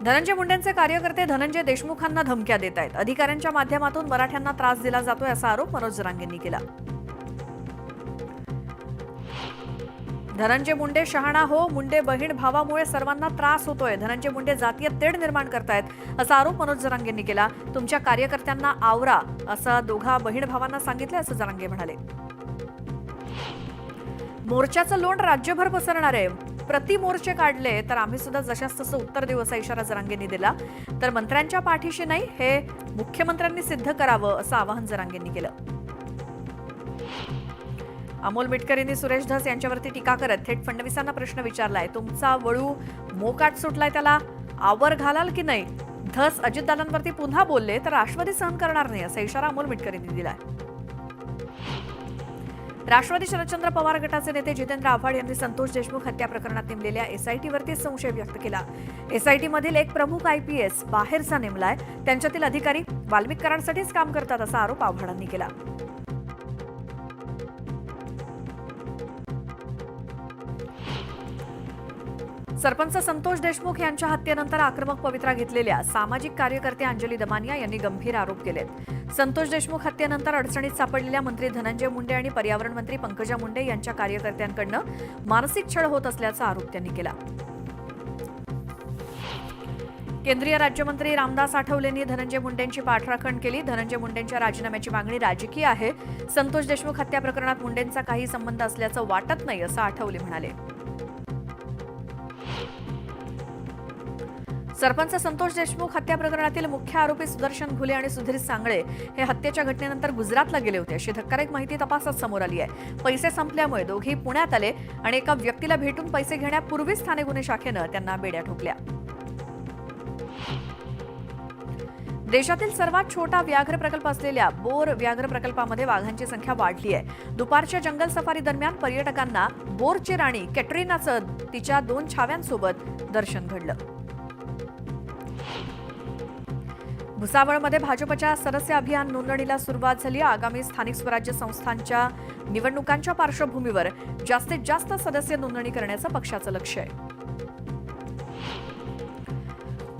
धनंजय मुंडेंचे कार्यकर्ते धनंजय देशमुखांना धमक्या देत आहेत. अधिकाऱ्यांच्या माध्यमातून मराठ्यांना त्रास दिला जातोय असा आरोप मनोज जरांगेंनी केला. धनंजय मुंडे शहाणा हो, मुंडे बहीण भावामुळे सर्वांना त्रास होतोय. धनंजय मुंडे जातीय तेढ निर्माण करतायत असा आरोप मनोज जरांगेंनी केला. तुमच्या कार्यकर्त्यांना आवरा असं दोघा बहीण भावांना सांगितलं असं जरांगे म्हणाले. मोर्चाचं लोण राज्यभर पसरणार आहे. प्रति मोर्चे काढले तर आम्ही सुद्धा जशास तसं उत्तर देऊ असा इशारा जरांगेंनी दिला. तर मंत्र्यांच्या पाठीशी नाही हे मुख्यमंत्र्यांनी सिद्ध करावं असं आवाहन जरांगेंनी केलं. अमोल मिटकरींनी सुरेश धस यांच्यावरती टीका करत थेट फडणवीसांना प्रश्न विचारलाय. तुमचा वळू मोकाट सुटलाय, त्याला आवर घालाल की नाही? धस अजितदादांवरती पुन्हा बोलले तर राष्ट्रवादी सहन करणार नाही असा इशारा अमोल मिटकरींनी दिलाय. राष्ट्रवादी शरदचंद्र पवार गटाचे नेते जितेंद्र आव्हाड यांनी संतोष देशमुख हत्या प्रकरणात नेमलेल्या एसआयटीवरती संशय व्यक्त केला. एसआयटी मधील एक प्रमुख आयपीएस बाहेरचा नेमलाय. त्यांच्यातील अधिकारी वाल्मिक करारासाठीच काम करतात असा आरोप आव्हाडांनी केला. सरपंच संतोष देशमुख यांच्या हत्येनंतर आक्रमक पवित्रा घेतलेल्या सामाजिक कार्यकर्ते अंजली दमानिया यांनी गंभीर आरोप केलेत. संतोष देशमुख हत्येनंतर अडचणीत सापडलेल्या मंत्री धनंजय मुंडे आणि पर्यावरण मंत्री पंकजा मुंडे यांच्या कार्यकर्त्यांकडनं मानसिक छळ होत असल्याचा आरोप त्यांनी केला. केंद्रीय राज्यमंत्री रामदास आठवलेंनी धनंजय मुंडेंची पाठराखण केली. धनंजय मुंडेंच्या राजीनाम्याची मागणी राजकीय आहे. संतोष देशमुख हत्या प्रकरणात मुंडेंचा काही संबंध असल्याचं वाटत नाही असं आठवले म्हणाले. सरपंच संतोष देशमुख हत्या प्रकरणातील मुख्य आरोपी सुदर्शन घुले आणि सुधीर सांगळे हे हत्येच्या घटनेनंतर गुजरातला गेले होते अशी धक्कादायक माहिती तपासात समोर आली आहे. पैसे संपल्यामुळे दोघे पुण्यात आले आणि एका व्यक्तीला भेटून पैसे घेण्यापूर्वीच ठाणे गुन्हे शाखेनं त्यांना बेड्या ठोकल्या. देशातील सर्वात छोटा व्याघ्र प्रकल्प असलेल्या बोर व्याघ्र प्रकल्पामध्ये वाघांची संख्या वाढली आहे. दुपारच्या जंगल सफारी दरम्यान पर्यटकांना बोरची राणी कॅटरीनाचं तिच्या 2 छाव्यांसोबत दर्शन घडलं. भुसावळमध्ये भाजपच्या सदस्य अभियान नोंदणीला सुरुवात झाली. आगामी स्थानिक स्वराज्य संस्थांच्या निवडणुकांच्या पार्श्वभूमीवर जास्तीत जास्त सदस्य नोंदणी करण्याचं पक्षाचं लक्ष्य आहे.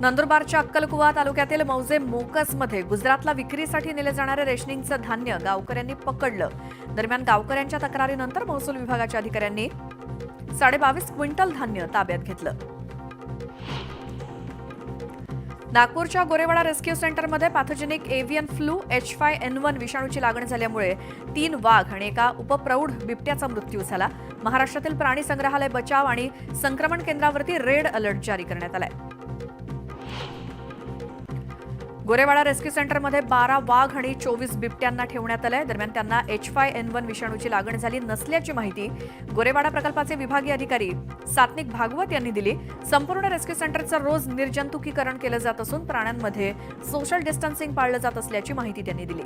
नंदुरबारच्या अक्कलकुवा तालुक्यातील मौजे मोकसमध्ये गुजरातला विक्रीसाठी नेले जाणारे रेशनिंगचं धान्य गावकऱ्यांनी पकडलं. दरम्यान गावकऱ्यांच्या तक्रारीनंतर महसूल विभागाच्या अधिकाऱ्यांनी 22.5 क्विंटल धान्य ताब्यात घेतलं. नागपूरच्या गोरेवाडा रेस्क्यू सेंटरमध्ये पॅथोजेनिक एव्हियन फ्लू H5N1 विषाणूची लागण झाल्यामुळे 3 वाघ आणि एका उपप्रौढ बिबट्याचा मृत्यू झाला. महाराष्ट्रातील प्राणी संग्रहालय बचाव आणि संक्रमण केंद्रावरती रेड अलर्ट जारी करण्यात आलाय. गोरेवाडा रेस्क्यू सेंटरमध्ये 12 वाघ आणि 24 बिबट्यांना ठेवण्यात आलंय. दरम्यान त्यांना H5N1 विषाणूची लागण झाली नसल्याची माहिती गोरेवाडा प्रकल्पाचे विभागीय अधिकारी सात्विक भागवत यांनी दिली. संपूर्ण रेस्क्यू सेंटरचं रोज निर्जंतुकीकरण केलं जात असून प्राण्यांमध्ये सोशल डिस्टन्सिंग पाळलं जात असल्याची माहिती त्यांनी दिली.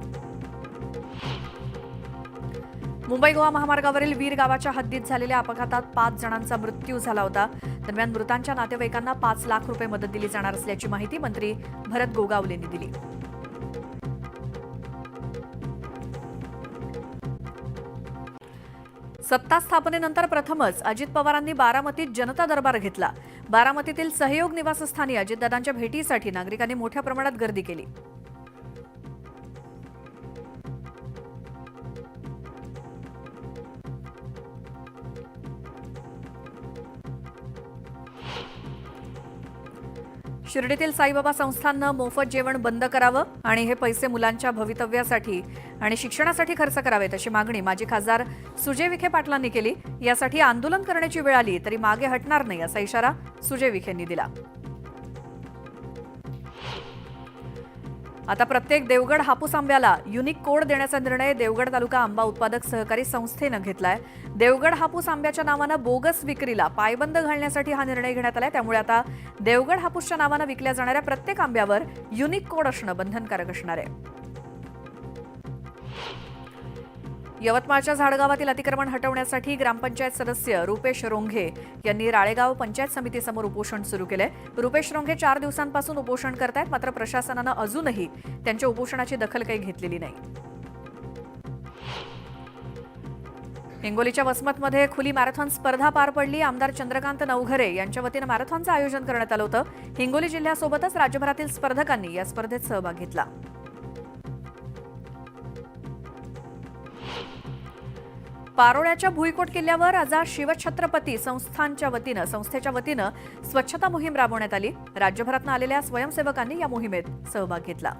मुंबई गोवा महामार्गावरील वीर गावाच्या हद्दीत झालेल्या अपघातात 5 जणांचा मृत्यू झाला होता. दरम्यान मृतांच्या नातेवाईकांना 5 लाख रुपये मदत दिली जाणार असल्याची माहिती मंत्री भरत गोगावलेंनी दिली. सत्ता स्थापनेनंतर प्रथमच अजित पवारांनी बारामतीत जनता दरबार घेतला. बारामतीतील सहयोग निवासस्थानी अजितदादांच्या भेटीसाठी नागरिकांनी मोठ्या प्रमाणात गर्दी केली. शिर्डीतील साईबाबा संस्थाननं मोफत जेवण बंद करावं आणि हे पैसे मुलांच्या भवितव्यासाठी आणि शिक्षणासाठी खर्च करावेत अशी मागणी माजी खासदार सुजय विखे पाटलांनी केली. यासाठी आंदोलन करण्याची वेळ आली तरी मागे हटणार नाही असा इशारा सुजय विखेंनी दिला. आता प्रत्येक देवगड हापूस आंब्याला युनिक कोड देण्याचा निर्णय देवगड तालुका आंबा उत्पादक सहकारी संस्थेनं घेतलाय. देवगड हापूस आंब्याच्या नावानं बोगस विक्रीला पायबंद घालण्यासाठी हा निर्णय घेण्यात आलाय. त्यामुळे आता देवगड हापूसच्या नावानं विकल्या जाणाऱ्या प्रत्येक आंब्यावर युनिक कोड असणं बंधनकारक असणार आहे. यवतमाळच्या झाडगावातील अतिक्रमण हटवण्यासाठी ग्रामपंचायत सदस्य रुपेश रोंघे यांनी राळेगाव पंचायत समितीसमोर उपोषण सुरू केलंय. रुपेश रोंघे 4 दिवसांपासून उपोषण करतायत. मात्र प्रशासनानं अजूनही त्यांच्या उपोषणाची दखल काही घेतलेली नाही. हिंगोलीच्या वसमतमध्ये खुली मॅरेथॉन स्पर्धा पार पडली. आमदार चंद्रकांत नवघरे यांच्या वतीनं मॅरेथॉनचं आयोजन करण्यात आलं होतं. हिंगोली जिल्ह्यासोबतच राज्यभरातील स्पर्धकांनी या स्पर्धेत सहभाग घेतला. पारोळ्याच्या भुईकोट किल्ल्यावर आज शिवछत्रपती संस्थेच्या वतीनं स्वच्छता मोहीम राबवण्यात आली. राज्यभरातून आलेल्या स्वयंसेवकांनी या मोहिमेत सहभाग घेतला.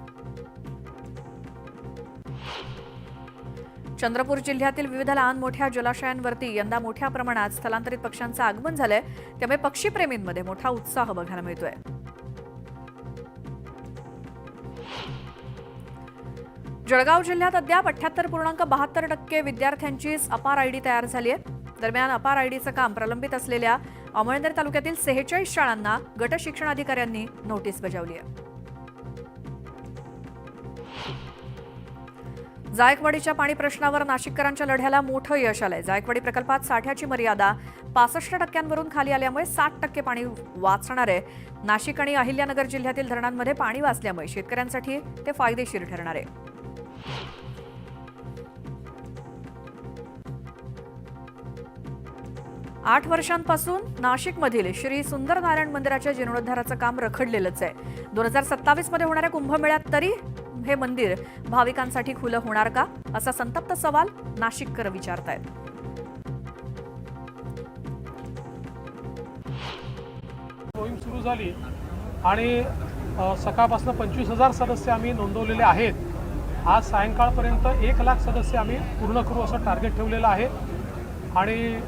चंद्रपूर जिल्ह्यातील विविध लहान मोठ्या जलाशयांवरती यंदा मोठ्या प्रमाणात स्थलांतरित पक्ष्यांचं आगमन झालंय. त्यामुळे पक्षीप्रेमींमध्ये मोठा उत्साह बघायला मिळतोय. जळगाव जिल्ह्यात अद्याप 78.72% विद्यार्थ्यांची अपार आयडी तयार झाली आहे. दरम्यान अपार आयडीचं काम प्रलंबित असलेल्या अमळनेर तालुक्यातील 46 शाळांना गट शिक्षणाधिकाऱ्यांनी नोटीस बजावली आहे. जायकवाडीच्या पाणी प्रश्नावर नाशिककरांच्या लढ्याला मोठं यश आलंय. जायकवाडी प्रकल्पात साठ्याची मर्यादा 65% खाली आल्यामुळे 60% पाणी वाचणार आहे. नाशिक आणि अहिल्यानगर जिल्ह्यातील धरणांमध्ये पाणी वाचल्यामुळे शेतकऱ्यांसाठी ते फायदेशीर ठरणार आहे. आठ वर्षांपासून नाशिकमधील श्री सुंदरनारायण मंदिराच्या जीर्णोद्धाराचं काम रखडलेलंच आहे. 2027 मध्ये होणाऱ्या कुंभमेळ्यात तरी हे मंदिर भाविकांसाठी खुलं होणार का, असा संतप्त सवाल नाशिककर विचारतायत. मोहीम सुरू झाली आणि सकाळपासून 25,000 सदस्य आम्ही नोंदवलेले आहेत. आज सायंकाळपर्यंत 1,00,000 सदस्य आम्ही पूर्ण करू असं टार्गेट ठेवलेलं आहे. आणि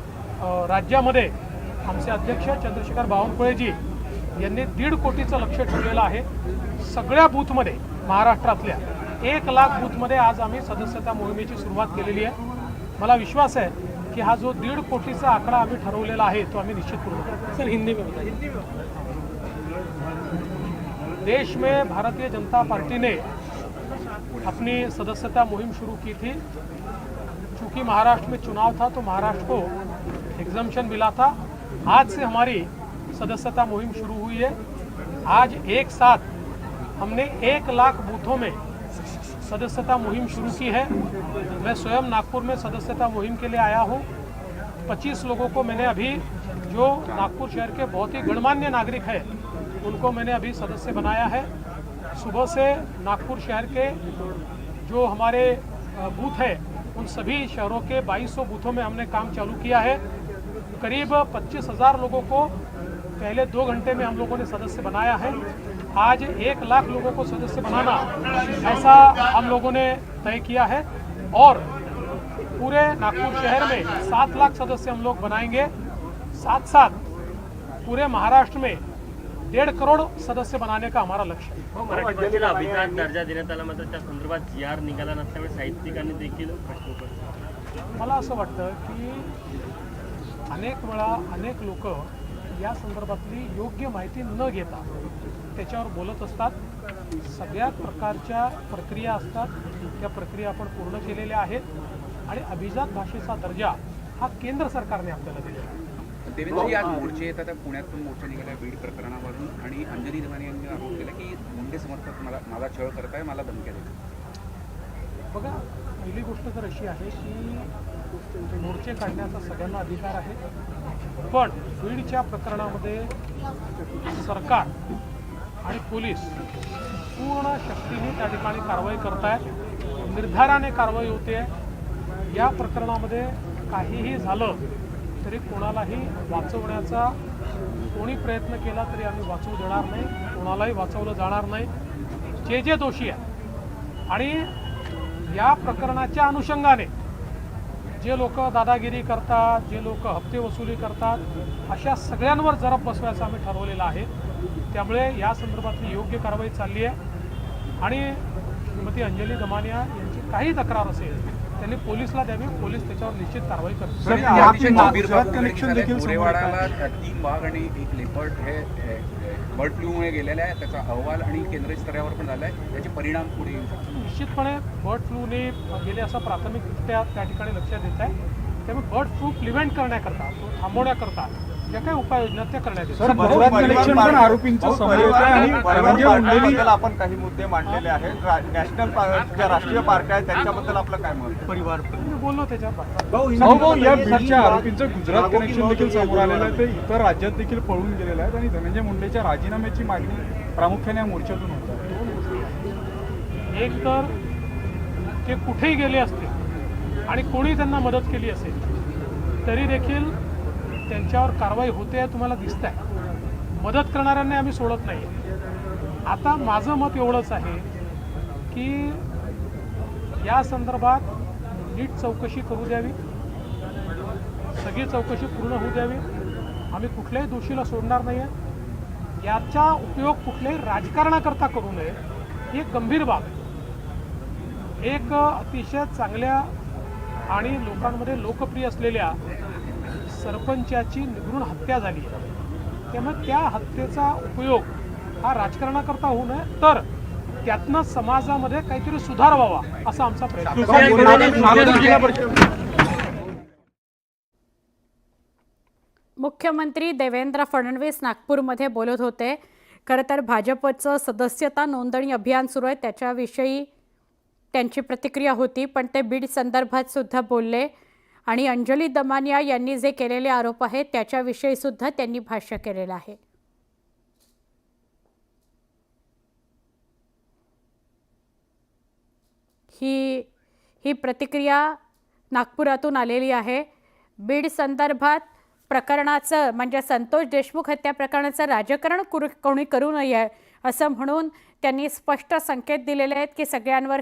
राज्यामध्ये आमचे अध्यक्ष चंद्रशेखर बावनकुळेजी यांनी 1.5 कोटीचं लक्ष्य ठेवलेलं आहे. सगळ्या बूथमध्ये महाराष्ट्रातल्या 1,00,000 बूथमध्ये आज आम्ही सदस्यता मोहिमेची सुरुवात केलेली आहे. मला विश्वास आहे की हा जो 1.5 कोटीचा आकडा आम्ही ठरवलेला आहे तो आम्ही निश्चित पूर्ण करू. सर, हिंदी में देश में भारतीय जनता पार्टी ने अपनी सदस्यता मुहिम शुरू की थी. चूंकि महाराष्ट्र में चुनाव था तो महाराष्ट्र को एग्जम्पशन मिला था. आज से हमारी सदस्यता मुहिम शुरू हुई है. आज एक साथ हमने 1,00,000 बूथों में सदस्यता मुहिम शुरू की है. मैं स्वयं नागपुर में सदस्यता मुहिम के लिए आया हूँ. 25 लोगों को मैंने अभी, जो नागपुर शहर के बहुत ही गणमान्य नागरिक हैं, उनको मैंने अभी सदस्य बनाया है. सुबह से नागपुर शहर के जो हमारे बूथ हैं उन सभी शहरों के 2200 बूथों में हमने काम चालू किया है. करीब 25,000 लोगों को पहले 2 घंटे में हम लोगों ने सदस्य बनाया है. आज 1,00,000 लोगों को सदस्य बनाना, ऐसा हम लोगों ने तय किया है. और पूरे नागपुर शहर में 7,00,000 सदस्य हम लोग बनाएंगे. साथ साथ पूरे महाराष्ट्र में 1.5 करोड़ सदस्य बनाने का हमारा लक्ष्य है. मराठी भाषेला अभिजात दर्जा देण्यात आला, मात्र त्या संदर्भात जी.आर. निघाला नसल्यामुळे साहित्यिकांनी देखील प्रश्न उपस्थित. मला असं वाटतं की अनेक वेळा अनेक लोक या संदर्भातली योग्य माहिती न घेता त्याच्यावर बोलत असतात. सगळ्या प्रकारच्या प्रक्रिया असतात, त्या प्रक्रिया आपण पूर्ण केलेल्या आहेत. आणि अभिजात भाषेचा दर्जा हा केंद्र सरकारने आपल्याला दिलेला आहे. देवेंद्रजी, आज मोर्चे येतात. पुण्यातून मोर्चा निघाला बीड प्रकरणावरून आणि अंजली दमानी यांनी आरोप केला की मुंडे समर्थक मला छळ करत आहे, मला धमक्या देतात. बघा, पहिली गोष्ट तर अशी आहे की मोर्चे काढण्याचा सगळ्यांना अधिकार आहे. पण बीडच्या प्रकरणामध्ये सरकार आणि पोलीस पूर्ण शक्तीने त्या ठिकाणी कारवाई करत आहेत. निर्धाराने कारवाई होते. या प्रकरणामध्ये काहीही झालं तरी कोणालाही वाचवण्याचा कोणी प्रयत्न केला तरी आम्ही वाचवू देणार नाही. कोणालाही वाचवलं जाणार नाही. जे दोषी आहेत आणि या प्रकरणाच्या अनुषंगाने जे लोक दादागिरी करतात, जे लोक हप्ते वसुली करतात, अशा सगळ्यांवर जरब बसवायचं आम्ही ठरवलेलं आहे. त्यामुळे या संदर्भातली योग्य कारवाई चालली आहे. आणि श्रीमती अंजली दमानिया यांची काही तक्रार असेल त्यांनी पोलिसला द्यावी. पोलीस त्याच्यावर निश्चित कारवाई करतील. गोरेवाडाला 3 वाघ आणि 1 लेपर्ड हे बर्ड फ्लूमुळे गेलेले आहे. त्याचा अहवाल आणि केंद्रीय स्तरावर पण झाला आहे. त्याचे परिणाम पुढे येऊ शकतात. निश्चितपणे बर्ड फ्लूने गेले असं प्राथमिकरित्या त्या ठिकाणी लक्षात येत आहे. त्यामुळे बर्ड फ्लू प्रिव्हेंट करण्याकरता, तो थांबवण्याकरता ज्या काही उपाययोजना त्या करण्यात येतील. सर, गुजरात कनेक्शन पण आरोपींचं समोर येत आहे आणि धनंजय मुंडेंनी आपण काही मुद्दे मांडलेले आहेत. नॅशनल ज्या राष्ट्रीय पार्ट्या आहेत त्यांच्याबद्दल आपलं काय मत? परिवार मी बोललो त्याच्यावर. भाऊ या बीडच्या आरोपींचं गुजरात कनेक्शन देखील समोर आलेलं आहे. ते इतर राज्यात देखील पळून गेलेले आहेत आणि धनंजय मुंडेच्या राजीनाम्याची मागणी प्रामुख्याने या मोर्चातून होत आहे. एक तर ते कुठेही गेले असतील आणि कोणी त्यांना मदत केली असेल तरी देखील त्यांच्यावर कारवाई होते आहे, तुम्हाला दिसत आहे. मदत करणाऱ्यांना आम्ही सोडत नाही. आता माझं मत एवढंच आहे की या संदर्भात नीट चौकशी करू द्यावी, सगळी चौकशी पूर्ण होऊ द्यावी. आम्ही कुठल्याही दोषीला सोडणार नाही आहे. याचा उपयोग कुठल्याही राजकारणाकरता करू नये ही एक गंभीर बाब आहे. एक अतिशय चांगल्या आणि लोकांमध्ये लोकप्रिय असलेल्या सरपंचाची निर्घृण हत्या झाली आहे. त्यामुळे त्या हत्येचा उपयोग हा राजकारणाकरता होऊ नये, तर त्यातनं समाजामध्ये काहीतरी सुधार व्हावा असा आमचा प्रयत्न. नागपूर जिल्हा परिषद मुख्यमंत्री देवेंद्र फडणवीस नागपूरमध्ये बोलत होते. खरं तर भाजपचं सदस्यता नोंदणी अभियान सुरू आहे त्याच्याविषयी त्यांची प्रतिक्रिया होती, पण ते बीड संदर्भात सुद्धा बोलले आणि अंजली दमानिया यांनी जे केलेले आरोप आहेत त्याच्याविषयी सुद्धा त्यांनी भाष्य केलेलं आहे. ही प्रतिक्रिया नागपुरातून आलेली आहे. बीड संदर्भात प्रकरणाचं म्हणजे संतोष देशमुख हत्या प्रकरणाचं राजकारण कोणी करू नये असं म्हणून त्यांनी स्पष्ट संकेत दिलेले आहेत की सगळ्यांवर